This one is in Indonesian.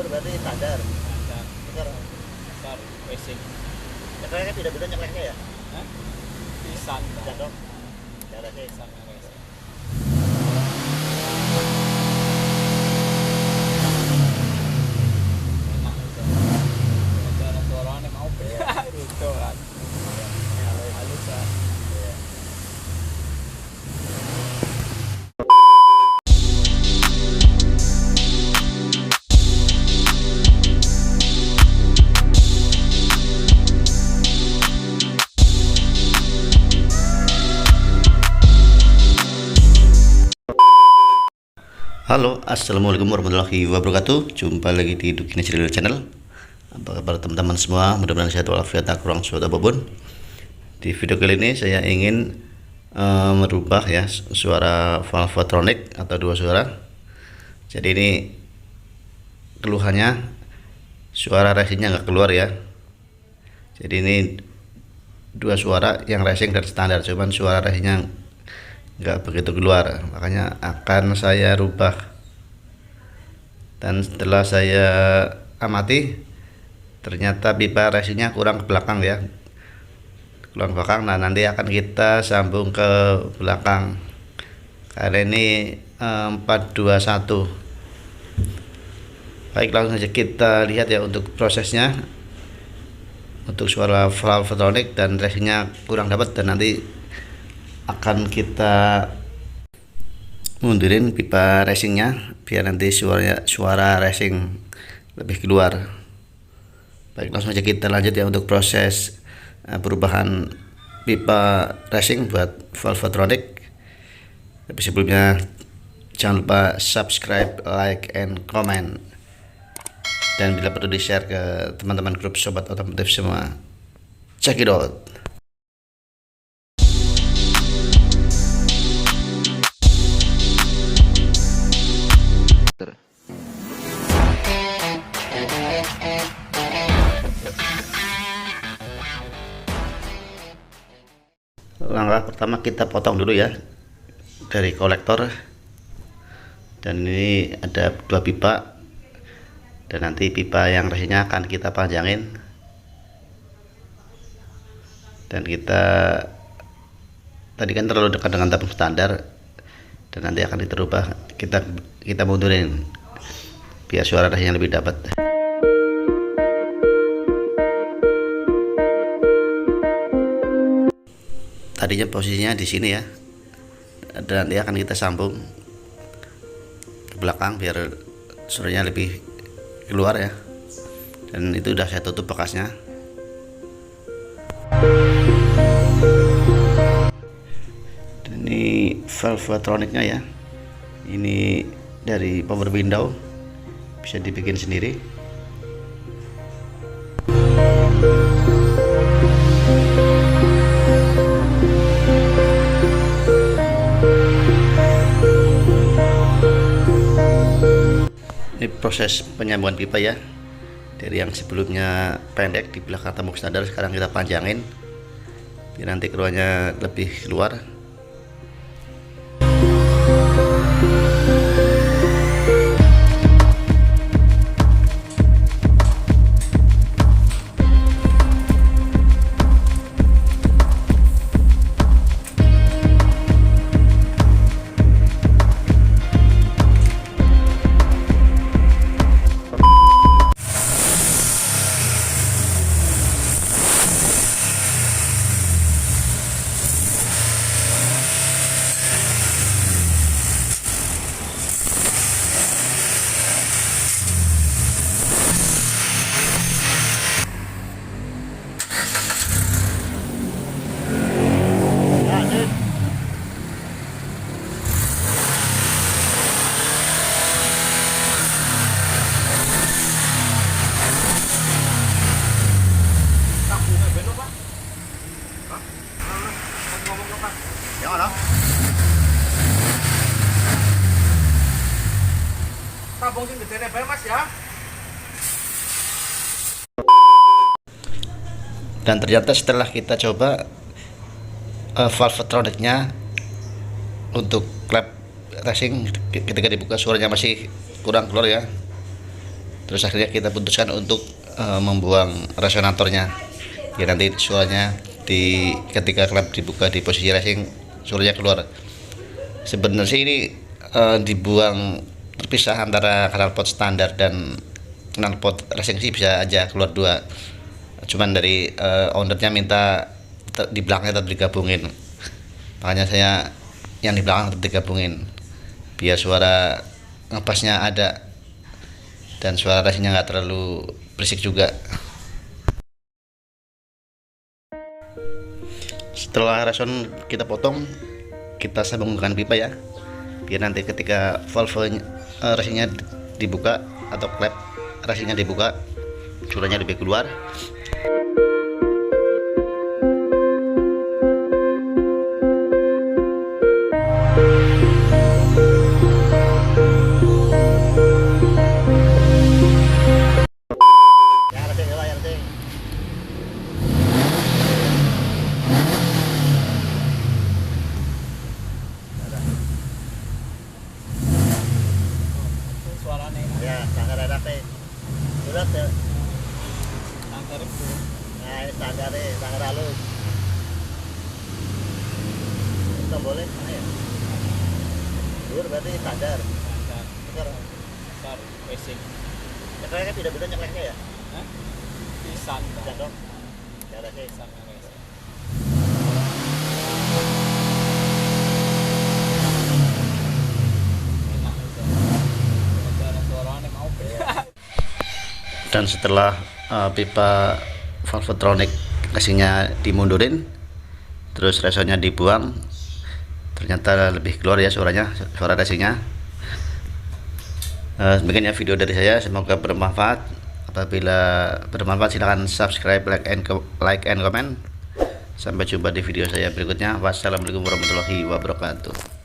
berarti standar. Standar. Besar. Besar racing. Nyekleknya beda-beda nyekleknya ya? Hah? Pisan. Bisa dong. Cara sih. Pisan racing. Enak itu. Cara suaranya mau itu kan. Halus kan. Halo, assalamualaikum warahmatullahi wabarakatuh. Jumpa lagi di Dukini Channel Channel. Apa kabar teman-teman semua? Mudah-mudahan sehat walafiat, tak kurang suatu apapun. Di video kali ini saya ingin merubah ya suara valvotronic atau dua suara. Jadi ini keluhannya suara racingnya nggak keluar ya. Jadi ini dua suara yang racing dan standar, cuman suara racingnya nggak begitu keluar, makanya akan saya rubah. Dan setelah saya amati, ternyata pipa racingnya kurang ke belakang ya, kurang ke belakang. Nah, nanti akan kita sambung ke belakang karena ini 421. Baik, langsung saja kita lihat ya untuk prosesnya. Untuk suara valvotronic dan racingnya kurang dapat, dan nanti akan kita mundurin pipa racingnya biar nanti suara racing lebih keluar. Baik, langsung aja kita lanjut ya untuk proses perubahan pipa racing buat valvotronic. Tapi sebelumnya jangan lupa subscribe, like, and comment, dan bila perlu di share ke teman-teman grup sobat otomotif semua. Check it out. Langkah pertama kita potong dulu ya dari kolektor, dan ini ada dua pipa, dan nanti pipa yang racingnya akan kita panjangin, dan kita tadi kan terlalu dekat dengan tabung standar, dan nanti akan dirubah, kita mundurin biar suara racingnya lebih dapat. Tadinya posisinya di sini ya, dan nanti akan kita sambung ke belakang biar suaranya lebih keluar ya. Dan itu udah saya tutup bekasnya. Dan ini valvotronicnya ya, ini dari power window, bisa dibikin sendiri. Ini proses penyambungan pipa ya, dari yang sebelumnya pendek di belakang tabung standar, sekarang kita panjangin biar nanti keluarnya lebih keluar. Yang mana? Tabung sing gedene bae Mas ya. Dan ternyata setelah kita coba valvotronicnya untuk klep racing, ketika dibuka suaranya masih kurang keluar ya. Terus akhirnya kita putuskan untuk membuang resonatornya, ya nanti suaranya ketika klep dibuka di posisi racing suaranya keluar. Sebenarnya ini dibuang terpisah antara knalpot standar dan knalpot racing sih bisa aja keluar dua, cuman dari ownernya minta di belakangnya tetap digabungin, makanya saya yang di belakang tetap digabungin biar suara ngepasnya ada dan suara racingnya nggak terlalu berisik juga. Setelah reson kita potong, kita sambungkan pipa ya, biar nanti ketika valve racingnya dibuka atau klep racingnya dibuka suaranya lebih keluar. Suaranya Ya, standar ada teh. Surat ya. standar itu. Nah, ini standar nih, standar halus. Itu boleh mana ya? Dur berarti standar. Standar. Betul. Standar racing. Cekleknya beda-beda cekleknya ya? Hah? Pisan. Bisa dong. Ya ada sih. Pisan racing. Enak itu. Ada suaranya mau Dan setelah pipa valvetronic racingnya dimundurin, terus resonnya dibuang, ternyata lebih keluar ya suaranya, suara racingnya. Demikian ya video dari saya, semoga bermanfaat. Apabila bermanfaat silahkan subscribe, like and comment. Sampai jumpa di video saya berikutnya. Wassalamualaikum warahmatullahi wabarakatuh.